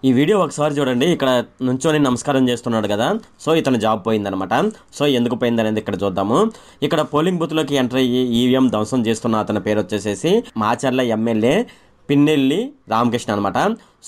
ఈ వీడియో ఒకసారి చూడండి. ఇక్కడ నుంచొని నమస్కారం చేస్తున్నాడు కదా, సో ఇతను జాబ్ పోయిందనమాట. సో ఎందుకు పోయింది అనేది ఇక్కడ చూద్దాము. ఇక్కడ పోలింగ్ బూత్లోకి ఎంటర్ అయ్యి ఈవీఎం ధ్వంసం చేస్తున్న అతని పేరు వచ్చేసేసి మాచర్ల ఎమ్మెల్యే పిన్నెల్లి రామకృష్ణ అనమాట.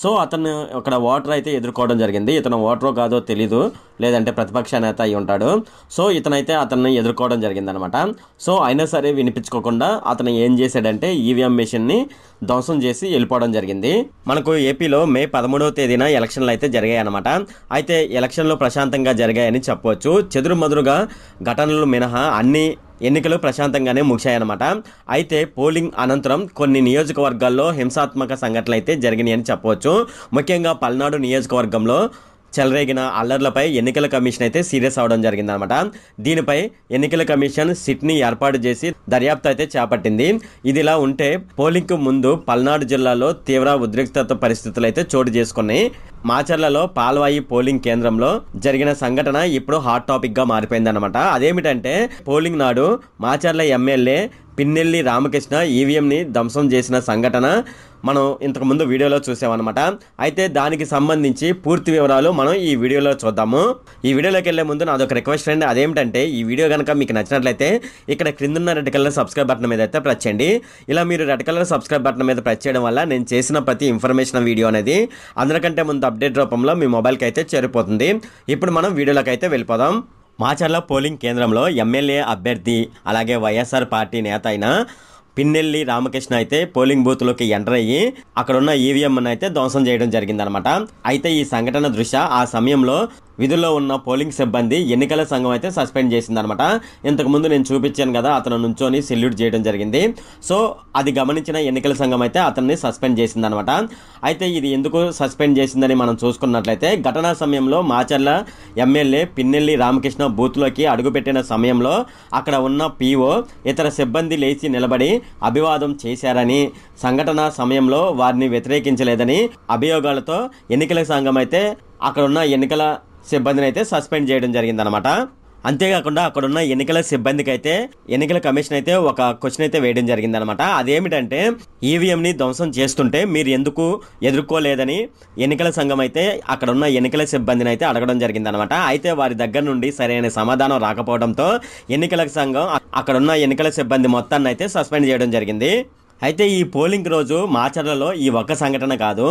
సో అతను ఇక్కడ ఓటర్ అయితే ఎదుర్కోవడం జరిగింది. ఇతను ఓటరో కాదో తెలీదు, లేదంటే ప్రతిపక్ష నేత అయి ఉంటాడు. సో ఇతనైతే అతన్ని ఎదుర్కోవడం జరిగింది అనమాట. సో అయినా సరే వినిపించుకోకుండా అతను ఏం చేశాడంటే ఈవీఎం మెషిన్ని ధ్వంసం చేసి వెళ్ళిపోవడం జరిగింది. మనకు ఏపీలో మే 13వ తేదీన ఎలక్షన్లు అయితే జరిగాయి అనమాట. అయితే ఎలక్షన్లు ప్రశాంతంగా జరిగాయని చెప్పవచ్చు. చెదురుమదురుగా ఘటనలు మినహా అన్ని ఎన్నికలు ప్రశాంతంగానే ముగిశాయన్నమాట. అయితే పోలింగ్ అనంతరం కొన్ని నియోజకవర్గాల్లో హింసాత్మక సంఘటనలు అయితే జరిగినాయని చెప్పవచ్చు. ముఖ్యంగా పల్నాడు నియోజకవర్గంలో చెలరేగిన అల్లర్లపై ఎన్నికల కమిషన్ అయితే సీరియస్ అవడం జరిగిందనమాట. దీనిపై ఎన్నికల కమిషన్ సిట్ని ఏర్పాటు చేసి దర్యాప్తు అయితే చేపట్టింది. ఇదిలా ఉంటే పోలింగ్ కు ముందు పల్నాడు జిల్లాలో తీవ్ర ఉద్రిక్తత పరిస్థితులు అయితే చోటు చేసుకున్నాయి. మాచర్లలో పాల్వాయి పోలింగ్ కేంద్రంలో జరిగిన సంఘటన ఇప్పుడు హాట్ టాపిక్ గా మారిపోయిందనమాట. అదేమిటంటే పోలింగ్ నాడు మాచర్ల ఎమ్మెల్యే పిన్నెల్లి రామకృష్ణ ఈవీఎంని ధ్వంసం చేసిన సంఘటన మనం ఇంతకుముందు వీడియోలో చూసామన్నమాట. అయితే దానికి సంబంధించి పూర్తి వివరాలు మనం ఈ వీడియోలో చూద్దాము. ఈ వీడియోలోకి వెళ్లే ముందు నాదొక రిక్వెస్ట్ అండి. అదేమిటంటే ఈ వీడియో కనుక మీకు నచ్చినట్లయితే ఇక్కడ క్రిందున్న రెడ్ కలర్ సబ్స్క్రైబ్ బటన్ మీద అయితే ప్రెస్ చేయండి. ఇలా మీరు రెడ్ కలర్ సబ్స్క్రైబ్ బటన్ మీద ప్రెస్ చేయడం వల్ల నేను చేసిన ప్రతి ఇన్ఫర్మేషన్ వీడియో అనేది అందరికంటే ముందు అప్డేట్ రూపంలో మీ మొబైల్కి అయితే చేరిపోతుంది. ఇప్పుడు మనం వీడియోలోకి అయితే వెళ్ళిపోదాం. మాచర్ల పోలింగ్ కేంద్రంలో ఎమ్మెల్యే అభ్యర్థి అలాగే వైఎస్ఆర్ పార్టీ నేత అయిన పిన్నెల్లి రామకృష్ణ అయితే పోలింగ్ బూత్లోకి ఎంటర్ అయ్యి అక్కడున్న ఈవీఎం అయితే ధ్వంసం చేయడం జరిగిందనమాట. అయితే ఈ సంఘటన దృష్ట్యా ఆ సమయంలో విధుల్లో ఉన్న పోలింగ్ సిబ్బంది ఎన్నికల సంఘం అయితే సస్పెండ్ చేసిందనమాట. ఇంతకుముందు నేను చూపించాను కదా, అతను నుంచొని సెల్యూట్ చేయడం జరిగింది. సో అది గమనించిన ఎన్నికల సంఘం అయితే అతన్ని సస్పెండ్ చేసిందనమాట. అయితే ఇది ఎందుకు సస్పెండ్ చేసిందని మనం చూసుకున్నట్లయితే ఘటనా సమయంలో మాచర్ల ఎమ్మెల్యే పిన్నెల్లి రామకృష్ణ బూత్లోకి అడుగుపెట్టిన సమయంలో అక్కడ ఉన్న పీఓ ఇతర సిబ్బంది లేచి నిలబడి అభివాదం చేశారని, సంఘటన సమయంలో వారిని వ్యతిరేకించలేదని అభియోగాలతో ఎన్నికల సంఘం అయితే అక్కడున్న ఎన్నికల సిబ్బందిని అయితే సస్పెండ్ చేయడం జరిగిందనమాట. అంతేకాకుండా అక్కడున్న ఎన్నికల సిబ్బందికి అయితే ఎన్నికల కమిషన్ అయితే ఒక క్వశ్చన్ అయితే వేయడం జరిగిందనమాట. అదేమిటంటే ఈవీఎంని ధ్వంసం చేస్తుంటే మీరు ఎందుకు ఎదుర్కోలేదని ఎన్నికల సంఘం అయితే అక్కడున్న ఎన్నికల సిబ్బందిని అయితే అడగడం జరిగిందనమాట. అయితే వారి దగ్గర నుండి సరైన సమాధానం రాకపోవడంతో ఎన్నికల సంఘం అక్కడున్న ఎన్నికల సిబ్బంది మొత్తాన్ని అయితే సస్పెండ్ చేయడం జరిగింది. అయితే ఈ పోలింగ్ రోజు మాచర్లలో ఈ ఒక్క సంఘటన కాదు,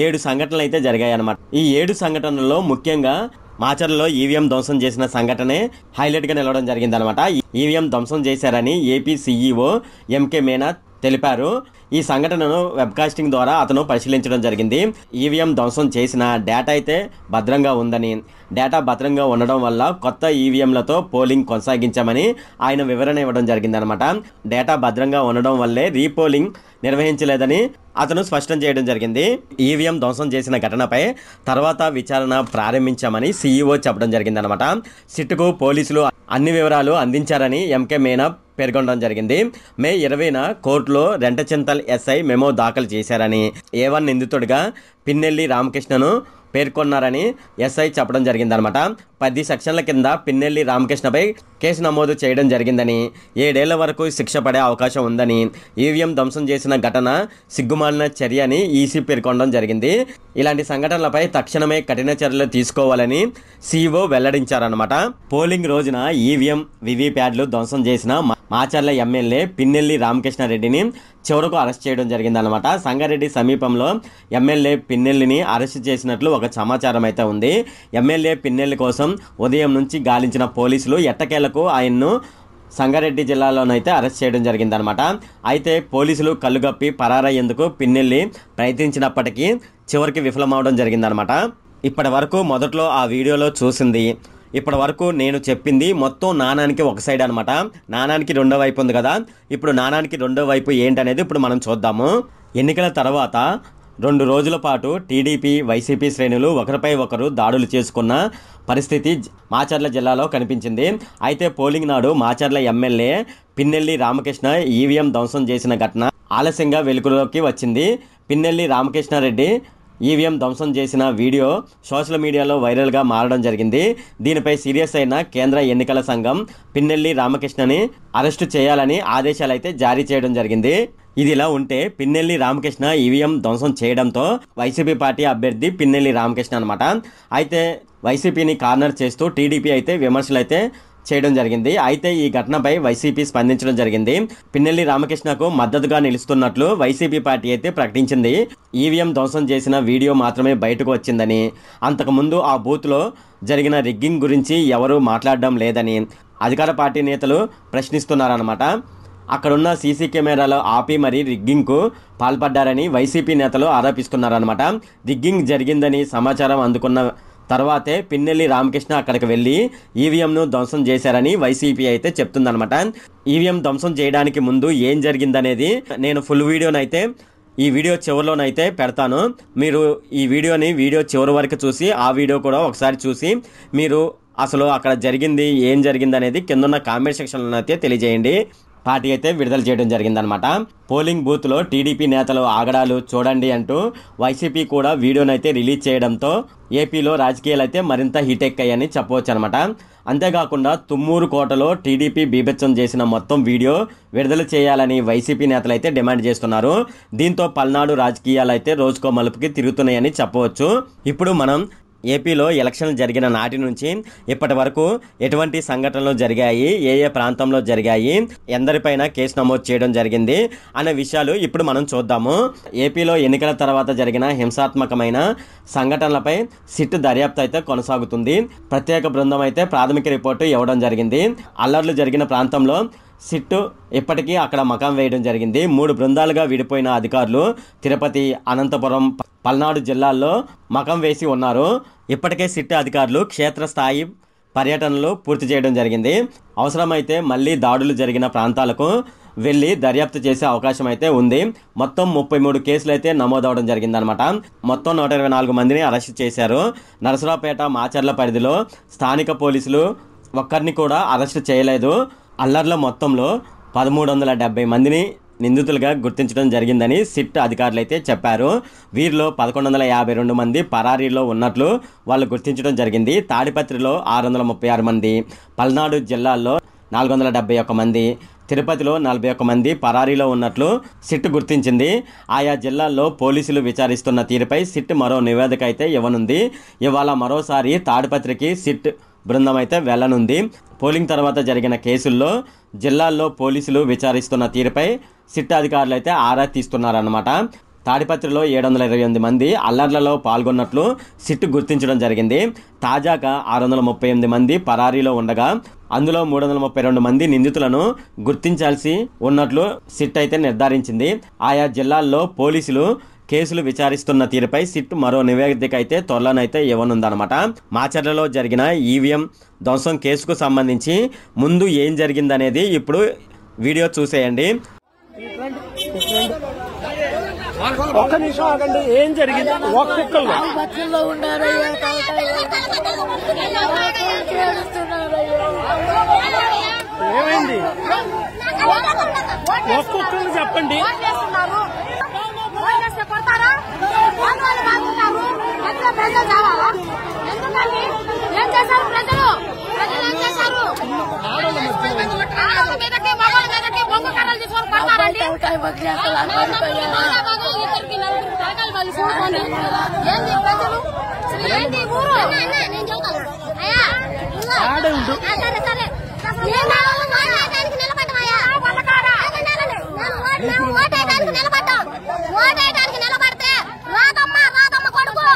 7 సంఘటనలు అయితే జరిగాయి అన్నమాట. ఈ 7 సంఘటనల్లో ముఖ్యంగా మాచర్లలో ఈవీఎం ధ్వంసం చేసిన సంఘటనే హైలైట్ గా నిలవడం జరిగిందనమాట. ఈవీఎం ధ్వంసం చేశారని ఏపీ సీఈఓ ఎంకే మీనా తెలిపారు. ఈ సంఘటనను వెబ్కాస్టింగ్ ద్వారా అతను పరిశీలించడం జరిగింది. ఈవీఎం ధ్వంసం చేసిన డేటా అయితే భద్రంగా ఉందని, డేటా భద్రంగా ఉండడం వల్ల కొత్త ఈవీఎంలతో పోలింగ్ కొనసాగించామని ఆయన వివరణ ఇవ్వడం జరిగిందనమాట. డేటా భద్రంగా ఉండడం వల్లే రీపోలింగ్ నిర్వహించలేదని అతను స్పష్టం చేయడం జరిగింది. ఈవీఎం ధ్వంసం చేసిన ఘటనపై తర్వాత విచారణ ప్రారంభించామని సీఈఓ చెప్పడం జరిగిందనమాట. సిట్కు పోలీసులు అన్ని వివరాలు అందించారని ఎంకే మీనా పేర్కొనడం జరిగింది. మే 20న కోర్టులో రెంటచింతల్ ఎస్ఐ మెమో దాఖలు చేశారని, A1 నిందితుడిగా పిన్నెల్లి రామకృష్ణను పేర్కొన్నారని ఎస్ఐ చెప్పడం జరిగిందనమాట. 10 సెక్షన్ల కింద పిన్నెల్లి రామకృష్ణపై కేసు నమోదు చేయడం జరిగిందని, 7 ఏళ్ల వరకు శిక్ష పడే అవకాశం ఉందని, ఈవీఎం ధ్వంసం చేసిన ఘటన సిగ్గుమాలిన చర్య అని ఈసీ పేర్కొనడం జరిగింది. ఇలాంటి సంఘటనలపై తక్షణమే కఠిన చర్యలు తీసుకోవాలని సీఈఓ వెల్లడించారనమాట. పోలింగ్ రోజున ఈవీఎం వివిప్యాడ్లు ధ్వంసం చేసిన మాచర్ల ఎమ్మెల్యే పిన్నెల్లి రామకృష్ణారెడ్డిని చివరకు అరెస్ట్ చేయడం జరిగిందనమాట. సంగారెడ్డి సమీపంలో ఎమ్మెల్యే పిన్నెల్లిని అరెస్ట్ చేసినట్లు ఒక సమాచారం అయితే ఉంది. ఎమ్మెల్యే పిన్నెల్లి కోసం ఉదయం నుంచి గాలించిన పోలీసులు ఎట్టకేలకు ఆయన్ను సంగారెడ్డి జిల్లాలోనైతే అరెస్ట్ చేయడం జరిగిందనమాట. అయితే పోలీసులు కళ్ళుగప్పి పరారయ్యేందుకు పిన్నెల్లి ప్రయత్నించినప్పటికీ చివరికి విఫలమవడం జరిగిందనమాట. ఇప్పటి వరకు మొదట్లో ఆ వీడియోలో చూసింది, ఇప్పటి వరకు నేను చెప్పింది మొత్తం నాణానికి ఒక సైడ్ అనమాట. నాణానికి రెండో వైపు ఉంది కదా, ఇప్పుడు నాణానికి రెండో వైపు ఏంటనేది ఇప్పుడు మనం చూద్దాము. ఎన్నికల తర్వాత 2 రోజుల పాటు టీడీపీ వైసీపీ శ్రేణులు ఒకరిపై ఒకరు దాడులు చేసుకున్న పరిస్థితి మాచర్ల జిల్లాలో కనిపించింది. అయితే పోలింగ్ నాడు మాచర్ల ఎమ్మెల్యే పిన్నెల్లి రామకృష్ణ ఈవీఎం ధ్వంసం చేసిన ఘటన ఆలస్యంగా వెలుగులోకి వచ్చింది. పిన్నెల్లి రామకృష్ణారెడ్డి ఈవీఎం ధ్వంసం చేసిన వీడియో సోషల్ మీడియాలో వైరల్గా మారడం జరిగింది. దీనిపై సీరియస్ అయిన కేంద్ర ఎన్నికల సంఘం పిన్నెల్లి రామకృష్ణని అరెస్టు చేయాలని ఆదేశాలు అయితే జారీ చేయడం జరిగింది. ఇది ఇలా ఉంటే పిన్నెల్లి రామకృష్ణ ఈవీఎం ధ్వంసం చేయడంతో వైసీపీ పార్టీ అభ్యర్థి పిన్నెల్లి రామకృష్ణ అనమాట అయితే వైసీపీని కార్నర్ చేస్తూ టీడీపీ అయితే విమర్శలు అయితే చేయడం జరిగింది. అయితే ఈ ఘటనపై వైసీపీ స్పందించడం జరిగింది. పిన్నెల్లి రామకృష్ణకు మద్దతుగా నిలుస్తున్నట్లు వైసీపీ పార్టీ అయితే ప్రకటించింది. ఈవీఎం ధ్వంసం చేసిన వీడియో మాత్రమే బయటకు వచ్చిందని, అంతకుముందు ఆ బూత్లో జరిగిన రిగ్గింగ్ గురించి ఎవరూ మాట్లాడడం లేదని అధికార పార్టీ నేతలు ప్రశ్నిస్తున్నారన్నమాట. అక్కడున్న సీసీ కెమెరాలో ఆపి మరీ రిగ్గింగ్కు పాల్పడ్డారని వైసీపీ నేతలు ఆరోపిస్తున్నారన్నమాట. రిగ్గింగ్ జరిగిందని సమాచారం అందుకున్న తర్వాతే పిన్నెల్లి రామకృష్ణ అక్కడికి వెళ్లి ఈవీఎంను ధ్వంసం చేశారని వైసీపీ అయితే చెప్తుందన్నమాట. ఈవీఎం ధ్వంసం చేయడానికి ముందు ఏం జరిగిందనేది నేను ఫుల్ వీడియోనైతే ఈ వీడియో చివరిలోనైతే పెడతాను. మీరు ఈ వీడియో చివరి వరకు చూసి ఆ వీడియో కూడా ఒకసారి చూసి మీరు అసలు అక్కడ జరిగింది ఏం జరిగింది అనేది కింద కామెంట్ సెక్షన్లో అయితే తెలియజేయండి. పార్టీ అయితే విడుదల చేయడం జరిగిందనమాట. పోలింగ్ బూత్ లో టీడీపీ నేతలు ఆగడాలు చూడండి అంటూ వైసీపీ కూడా వీడియోనైతే రిలీజ్ చేయడంతో ఏపీలో రాజకీయాలు అయితే మరింత హీట్ ఎక్కాయని చెప్పవచ్చు అనమాట. అంతేకాకుండా తుమ్మూరు కోటలో టీడీపీ బీభత్సం చేసిన మొత్తం వీడియో విడుదల చేయాలని వైసీపీ నేతలు అయితే డిమాండ్ చేస్తున్నారు. దీంతో పల్నాడు రాజకీయాలు అయితే రోజుకో మలుపుకి తిరుగుతున్నాయని చెప్పవచ్చు. ఇప్పుడు మనం ఏపీలో ఎలక్షన్లు జరిగిన నాటి నుంచి ఇప్పటి వరకు ఎటువంటి సంఘటనలు జరిగాయి, ఏ ఏ ప్రాంతంలో జరిగాయి, ఎందరిపైన కేసు నమోదు చేయడం జరిగింది అనే విషయాలు ఇప్పుడు మనం చూద్దాము. ఏపీలో ఎన్నికల తర్వాత జరిగిన హింసాత్మకమైన సంఘటనలపై సిట్ దర్యాప్తు అయితే కొనసాగుతుంది. ప్రత్యేక బృందం అయితే ప్రాథమిక రిపోర్టు ఇవ్వడం జరిగింది. అల్లర్లు జరిగిన ప్రాంతంలో సిట్ ఇప్పటికీ అక్కడ మకాం వేయడం జరిగింది. 3 బృందాలుగా విడిపోయిన అధికారులు తిరుపతి, అనంతపురం, పల్నాడు జిల్లాల్లో మకాం వేసి ఉన్నారు. ఇప్పటికే సిట్ అధికారులు క్షేత్రస్థాయి పర్యటనలు పూర్తి చేయడం జరిగింది. అవసరమైతే మళ్లీ దాడులు జరిగిన ప్రాంతాలకు వెళ్లి దర్యాప్తు చేసే అవకాశం అయితే ఉంది. మొత్తం 33 కేసులు అయితే నమోదవడం జరిగిందనమాట. మొత్తం 124 మందిని అరెస్ట్ చేశారు. నరసరావుపేట, మాచర్ల పరిధిలో స్థానిక పోలీసులు ఒక్కరిని కూడా అరెస్ట్ చేయలేదు. అల్లర్ల మొత్తంలో 1370 మందిని నిందితులుగా గుర్తించడం జరిగిందని సిట్ అధికారులు అయితే చెప్పారు. వీరిలో 1152 మంది పరారీలో ఉన్నట్లు వాళ్ళు గుర్తించడం జరిగింది. తాడిపత్రిలో 636 మంది, పల్నాడు జిల్లాల్లో 471 మంది, తిరుపతిలో 41 మంది పరారీలో ఉన్నట్లు సిట్ గుర్తించింది. ఆయా జిల్లాల్లో పోలీసులు విచారిస్తున్న తీరుపై సిట్ మరో నివేదిక అయితే ఇవ్వనుంది. ఇవాళ మరోసారి తాడిపత్రికి సిట్ బృందం అయితే వెళ్లనుంది. పోలింగ్ తర్వాత జరిగిన కేసుల్లో జిల్లాల్లో పోలీసులు విచారిస్తున్న తీరుపై సిట్ అధికారులు అయితే ఆరా తీస్తున్నారన్నమాట. తాడిపత్రిలో 728 మంది అల్లర్లలో పాల్గొన్నట్లు సిట్ గుర్తించడం జరిగింది. తాజాగా 638 మంది పరారీలో ఉండగా అందులో 332 మంది నిందితులను గుర్తించాల్సి ఉన్నట్లు సిట్ అయితే నిర్ధారించింది. ఆయా జిల్లాల్లో పోలీసులు కేసులు విచారిస్తున్న తీరుపై సిట్ మరో నివేదిక అయితే త్వరలోనైతే ఇవ్వనుందనమాట. మాచర్లలో జరిగిన ఈవీఎం ధ్వంసం కేసుకు సంబంధించి ముందు ఏం జరిగిందనేది ఇప్పుడు వీడియో చూసేయండి. ఒక్క నిమిషం ఆగండి. ఏం జరిగింది? ఒక్కొక్కళ్ళు ఏమైంది? ఒక్కొక్కళ్ళు చెప్పండి. ఏం చేశారు ప్రజలు? ఏం చేశారు? బొంగు కర్రలు తీసుకొని పడతారండి. ఏంది ప్రజలు? ఏంటి ఊరు? నేను చెబుతాను. అయ్యా మేము ఓటేయడానికి నిలబడ్డాం. ఓటేయడానికి నిలబడితే రాదమ్మ రాదమ్మ కొడుకు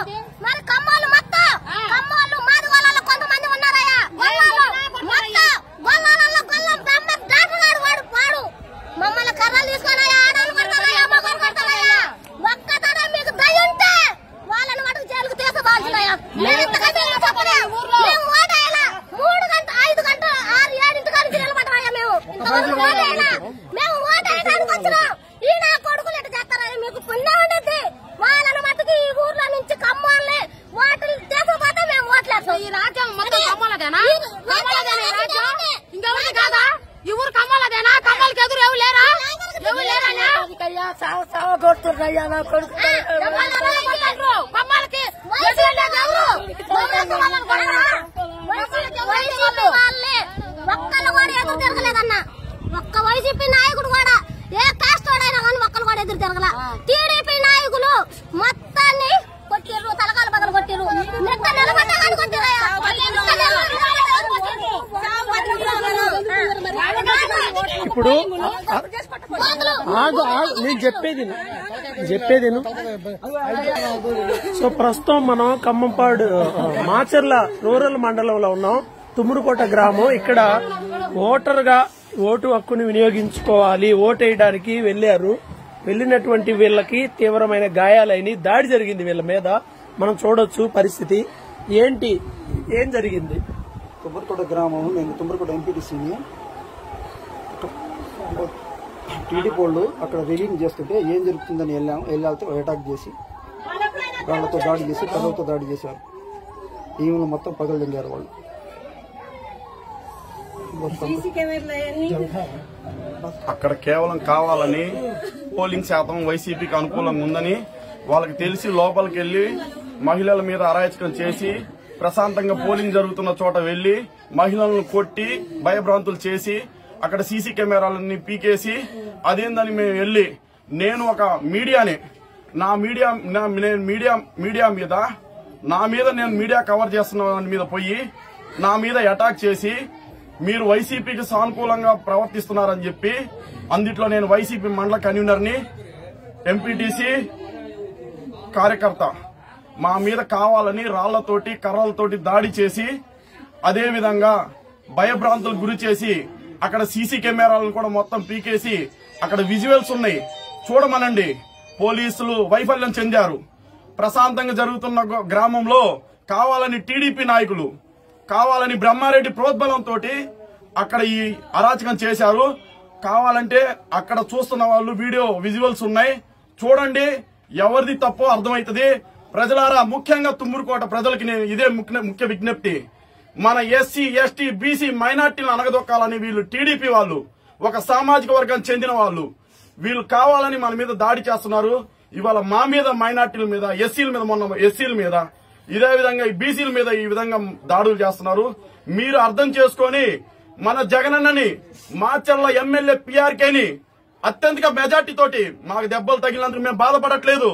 మరి కమ్మోళ్ళు మొత్తం కమ్మోళ్ళు మాది గొల్లలో కొంతమంది ఉన్నారయ్యా. గొల్లలో మొత్తం గొల్లలో గొల్లం డాక్టర్ గారు వాడు మమ్మల్ని కర్రలు తీసుకున్నాయా, ఆడవాళ్ళు కొడతారయ్యా, మగవాళ్ళు కొడతారయ్యా. ఒక్కతోనే మీకు దయ ఉంటే వాళ్ళని మటుకు జైలుకు తీసుకోవాల్సిందయ్యా. మేము ఓటేయాలా 3 గంటలు 5 గంటలు 6, 7 గంటల నిలబడ్డామయ్యా. మేము ఇంతవరకు ఓటేయాలా. మేము ఓటేయడానికి వచ్చినాం. ఈ నా కొడుకులు ఎట్లా చేస్తారని మీకు పుణ్యం ఉండేది. వాళ్ళని మట్టుకు ఈ ఊర్లో నుంచి కమ్మాలని ఓట్లు తీసుకుపోతే మేము ఓట్లేస్తాం. ఈ రాజ్యం మొత్తం కమ్మాలదేనా? ఇంకెవరికి కాదా? ఈ ఊరు కమ్మాలదేనా? కమ్మాలకి ఎదురు ఎవరు లేరా? ఎవరు లేరన్నా కొడుతున్నాయ్యా నా కొడుకు కమ్మాలకి ఒక్కళ్ళు కూడా ఎదురు తిరగలేదన్నా. ఒక్క వైసీపీ నాయకుడు కూడా ఏ కాస్ట్ వాడైనా కానీ ఒక్క ఇప్పుడు నేను చెప్పేది సో ప్రస్తుతం మనం ఖమ్మంపాడు మాచర్ల రూరల్ మండలంలో ఉన్నాం. తుమ్మురుకోట గ్రామం. ఇక్కడ ఓటర్గా ఓటు హక్కుని వినియోగించుకోవాలి, ఓటు వేయడానికి వెళ్లారు. వెళ్లినటువంటి వీళ్ళకి తీవ్రమైన గాయాలైన దాడి జరిగింది వీళ్ళ మీద. మనం చూడొచ్చు పరిస్థితి ఏం జరిగింది. తుమ్మరుకోట గ్రామం. నేను తుమ్మరుకోట ఎంపీటీసీని. టీడీ పోళ్ళు అక్కడ రిలీంగ్ చేస్తుంటే ఏం జరుగుతుందని వెళ్ళాలితే అటాక్ చేసి రాళ్లతో దాడి చేసి కదలతో దాడి చేశారు. ఈమెను మొత్తం పగలు దింగారు వాళ్ళు. అక్కడ కేవలం కావాలని పోలింగ్ శాతం వైసీపీకి అనుకూలంగా ఉందని వాళ్ళకి తెలిసి లోపలికి వెళ్లి మహిళల మీద అరాచకం చేసి ప్రశాంతంగా పోలింగ్ జరుగుతున్న చోట వెళ్లి మహిళలను కొట్టి భయభ్రాంతులు చేసి అక్కడ సీసీ కెమెరాలన్నీ పీకేసి అదేందని మేము వెళ్లి నేను ఒక మీడియాని మీడియా మీద నేను మీడియా కవర్ చేస్తున్న మీద పోయి నా మీద అటాక్ చేసి మీరు వైసీపీకి సానుకూలంగా ప్రవర్తిస్తున్నారని చెప్పి అందుట్లో నేను వైసీపీ మండల కన్వీనర్ని, ఎంపీటీసీ కార్యకర్త మా మీద కావాలని రాళ్లతోటి కర్రలతోటి దాడి చేసి అదేవిధంగా భయభ్రాంతులకు గురి చేసి అక్కడ సీసీ కెమెరాలను కూడా మొత్తం పీకేసి అక్కడ విజువల్స్ ఉన్నాయి చూడమనండి. పోలీసులు వైఫల్యం చెందారు. ప్రశాంతంగా జరుగుతున్న గ్రామంలో కావాలని టీడీపీ నాయకులు కావాలని బ్రహ్మారెడ్డి ప్రోద్బలంతో అక్కడ ఈ అరాచకం చేశారు. కావాలంటే అక్కడ చూస్తున్న వాళ్ళు వీడియో విజువల్స్ ఉన్నాయి చూడండి. ఎవరిది తప్పో అర్థమవుతుంది. ప్రజలారా, ముఖ్యంగా తుమ్మరుకోట ప్రజలకి నేను ఇదే ముఖ్య విజ్ఞప్తి. మన ఎస్సీ ఎస్టీ బీసీ మైనార్టీలను అనగదొక్కాలని వీళ్ళు టీడీపీ వాళ్ళు, ఒక సామాజిక వర్గానికి చెందిన వాళ్ళు, వీళ్ళు కావాలని మన మీద దాడి చేస్తున్నారు. ఇవాళ మా మీద, మైనార్టీల మీద, ఎస్సీల మీద, మొన్న ఎస్సీల మీద, ఇదే విధంగా ఈ బీసీల మీద ఈ విధంగా దాడులు చేస్తున్నారు. మీరు అర్థం చేసుకొని మన జగనన్నని, మాచర్ల ఎమ్మెల్యే పీఆర్కేని అత్యధిక మెజార్టీ తోటి, మాకు దెబ్బలు తగిలినందుకు మేము బాధపడట్లేదు,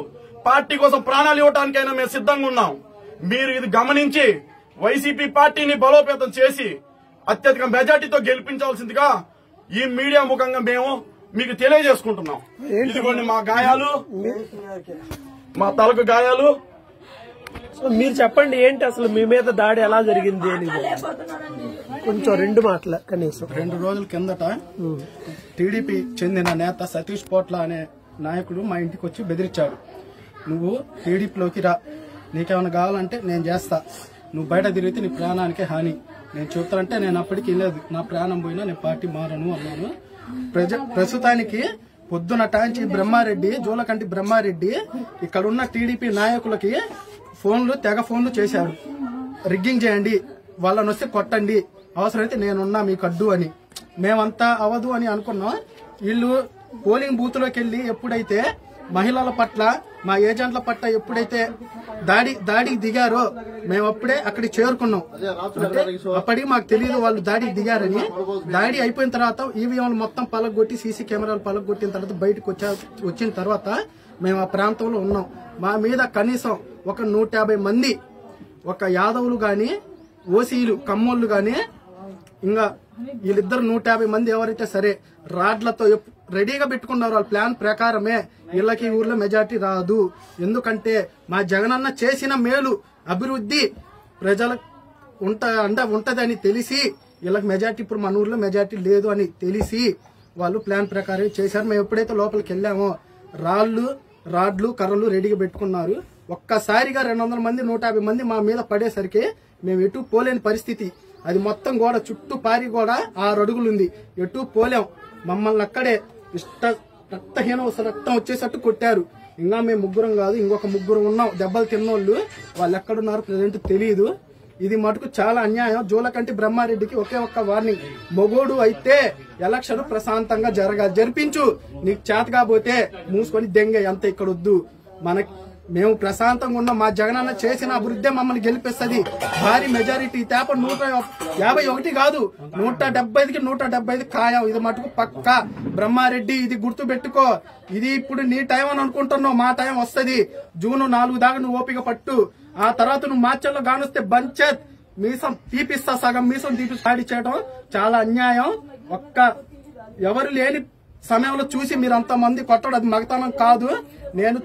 పార్టీ కోసం ప్రాణాలు ఇవ్వడానికైనా మేము సిద్ధంగా ఉన్నాం. మీరు ఇది గమనించి వైసీపీ పార్టీని బలోపేతం చేసి అత్యధిక మెజార్టీతో గెలిపించాల్సిందిగా ఈ మీడియా ముఖంగా మేము మీకు తెలియజేసుకుంటున్నాం. ఇదిగోండి మా గాయాలు, మా తలకు గాయాలు. సో మీరు చెప్పండి, ఏంటి అసలు మీ మీద దాడి ఎలా జరిగింది అని కొంచెం 2 మాటలు కనీసం. 2 రోజుల కిందట టీడీపీ చెందిన నేత సతీష్ పోట్ల అనే నాయకుడు మా ఇంటికి వచ్చి బెదిరించాడు. నువ్వు టీడీపీలోకి రా, నీకేమైనా కావాలంటే నేను చేస్తా, నువ్వు బయట తిరిగితే నీ ప్రాణానికే హాని. నేను చెప్తానంటే నేను అప్పటికి లేదు, నా ప్రాణం పోయినా నేను పార్టీ మారను అన్నాను. ప్రస్తుతానికి పొద్దున టాంచి బ్రహ్మారెడ్డి, జూలకంటి బ్రహ్మారెడ్డి ఇక్కడున్న టీడీపీ నాయకులకి తెగ ఫోన్లు చేశాడు. రిగ్గింగ్ చేయండి, వాళ్ళని వస్తే కొట్టండి, అవసరమైతే నేనున్నా మీకు అడ్డు అని. మేమంతా అవదు అని అనుకున్నాం. వీళ్ళు పోలింగ్ బూత్ లోకి వెళ్లి ఎప్పుడైతే మహిళల పట్ల, మా ఏజెంట్ల పట్ల ఎప్పుడైతే దాడికి దిగారో మేము అప్పుడే అక్కడికి చేరుకున్నాం. అంటే అప్పటికి మాకు తెలియదు వాళ్ళు దాడికి దిగారని. దాడి అయిపోయిన తర్వాత ఈవీఎంలు మొత్తం పలగొట్టి, సీసీ కెమెరాలు పలగొట్టిన తర్వాత బయటకు వచ్చిన తర్వాత మేము ఆ ప్రాంతంలో ఉన్నాం. మా మీద కనీసం ఒక 150 మంది, ఒక యాదవులు గాని, ఓసీలు, కమ్మోళ్లు గాని, ఇంకా వీళ్ళిద్దరు 150 మంది ఎవరైతే సరే రాడ్లతో రెడీగా పెట్టుకున్నారు. వాళ్ళ ప్లాన్ ప్రకారమే వీళ్ళకి ఊర్లో మెజార్టీ రాదు. ఎందుకంటే మా జగనన్న చేసిన మేలు, అభివృద్ధి ప్రజలకు ఉంటదని తెలిసి వీళ్ళకి మెజార్టీ, ఇప్పుడు మన ఊర్లో మెజార్టీ లేదు అని తెలిసి వాళ్ళు ప్లాన్ ప్రకారం చేశారు. మేము ఎప్పుడైతే లోపలికి వెళ్ళామో రాడ్లు కర్రలు రెడీగా పెట్టుకున్నారు. ఒక్కసారిగా 200 మంది 150 మంది మా మీద పడేసరికి మేము ఎటు పోలేని పరిస్థితి. అది మొత్తం గోడ చుట్టూ పారి గోడ 6 అడుగులు ఉంది, ఎటు పోలేం. మమ్మల్ని అక్కడే రక్తం వచ్చేసట్టు కొట్టారు. ఇంకా మేము 3 కాదు, ఇంకొక 3 ఉన్నాం దెబ్బలు తిన్నోళ్ళు. వాళ్ళు ఎక్కడున్నారు ప్రజెంట్ తెలియదు. ఇది మటుకు చాలా అన్యాయం. జూలకంటి బ్రహ్మారెడ్డికి ఒకే ఒక్క వార్నింగ్, మొగోడు అయితే ఎలక్షన్ ప్రశాంతంగా జరిపించు, నీకు చేత కాబోతే మూసుకొని దెంగే, అంత ఇక్కడ వద్దు. మేము ప్రశాంతంగా ఉన్న మా జగనన్న చేసిన అభివృద్ధి మమ్మల్ని గెలిపిస్తుంది. భారీ మెజారిటీ తేప 151 కాదు, 175కి 175 ఖాయం. ఇది మటుకు పక్కా. బ్రహ్మారెడ్డి ఇది గుర్తు పెట్టుకో. ఇది ఇప్పుడు నీ టైం అని అనుకుంటున్నావు, మా టైం వస్తుంది. జూన్ 4 దాకా నువ్వు ఓపిక పట్టు. ఆ తర్వాత నువ్వు మార్చల్లో కానొస్తే బంచేత్ మీసం తీపిస్తా, సగం మీసం దాడి చేయడం చాలా అన్యాయం. ఎవరు లేని సమయంలో చూసి మీరు అంతమంది కొట్టడం అది మగతనం కాదు. నేను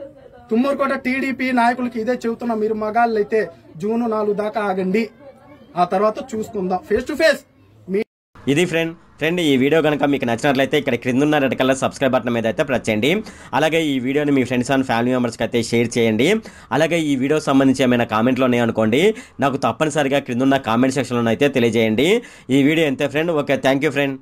తుమ్మూరుకోట టీడీపీ నాయకులకి ఇదే చెబుతున్నా, మీరు మగాళ్ళు అయితే జూన్ 4 దాకా ఆగండి, ఆ తర్వాత చూసుకుందాం ఫేస్ టు ఫేస్. ఇది ఫ్రెండ్ ఈ వీడియో కనుక మీకు నచ్చినట్లయితే ఇక్కడ క్రింద ఉన్న రెడ్ కలర్ సబ్స్క్రైబ్ బటన్ మీద అయితే ప్రెస్ చేయండి. అలాగే ఈ వీడియోని మీ ఫ్రెండ్స్ అండ్ ఫ్యామిలీ మెంబర్స్కి అయితే షేర్ చేయండి. అలాగే ఈ వీడియో సంబంధించి ఏమైనా కామెంట్లు ఉన్నాయనుకోండి, నాకు తప్పనిసరిగా క్రింద ఉన్న కామెంట్ సెక్షన్లో అయితే తెలియజేయండి. ఈ వీడియో అంతే friend. Okay, thank you friend.